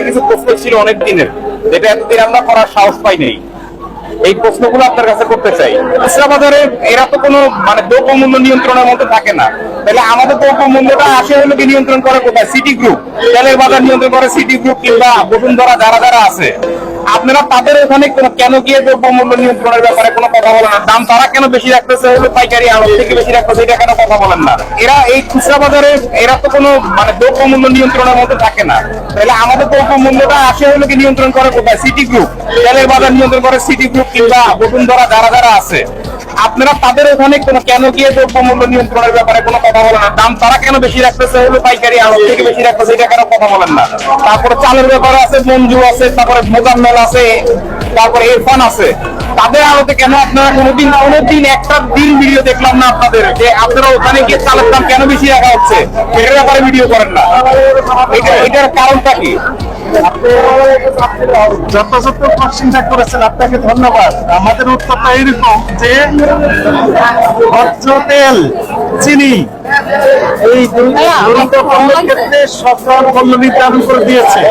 কিছু প্রশ্ন ছিল অনেক দিনের, যেটা এতদিন আমরা করার সাহস পাই নাই। এই প্রশ্নগুলো আপনার কাছে করতে চাই। খুচরা বাজারে এরা তো কোনো মানে দ্রব্য মূল্য নিয়ন্ত্রণের মধ্যে থাকে না, তাহলে আমাদের দ্রব্য মূল্যটা আসে হলো কি নিয়ন্ত্রণ করে কোথায়? City group. তেলের বাজার নিয়ন্ত্রণ করে সিটি গ্রুপ কিংবা বসুন্ধরা, যারা যারা আছে। আপনারা তাদের ওখানে কেন গিয়ে দ্রব্য মূল্য নিয়ন্ত্রণের ব্যাপারে কোনো কথা বলেন না? দাম তারা কেন বেশি রাখতেছে হলো পাইকারি আড়ত থেকে বেশি রাখতেছে, এটা কেন কথা বলেন না? এরা এই খুচরা বাজারে এরা তো কোনো মানে দ্রব্য মূল্য নিয়ন্ত্রণের মধ্যে থাকে না, তাহলে আমাদের দ্রব্য মূল্যটা আসে হলো কি নিয়ন্ত্রণ করে কোথায়? City group. তেলের বাজার নিয়ন্ত্রণ করে সিটি গ্রুপ কিংবা বসুন্ধরা, যারা যারা আছে। আপনারা তাদের ওখানে কেন গিয়ে দ্রব্য মূল্য নিয়ন্ত্রণের ব্যাপারে কোনো কথা বলেন না? দাম তারা কেন বেশি রাখতেছে হলো পাইকারি আড়ত থেকে বেশি রাখতেছে, এটা কেন কথা বলেন না? তারপরে চালের ব্যাপারে আছে, মঞ্জু আছে, তারপরে মোজাম্মেল আছে, তারপরে ইরফান আছে। তাদের আড়তে কেন আপনারা কোনোদিন একটা দিন ভিডিও দেখলাম না আপনাদের, যে আপনারা ওখানে গিয়ে চালের দাম কেন বেশি রাখা হচ্ছে এটার ব্যাপারে ভিডিও করেন না? এটার কারণটা কি? যথাযথ প্রশ্নটা করেছেন, আপনাকে ধন্যবাদ। আমাদের উত্তরটা এরকম যে ভোজ্য তেল, চিনি এই দুই ক্ষেত্রে সরকার মূল্য নির্ধারণ করে দিয়েছে।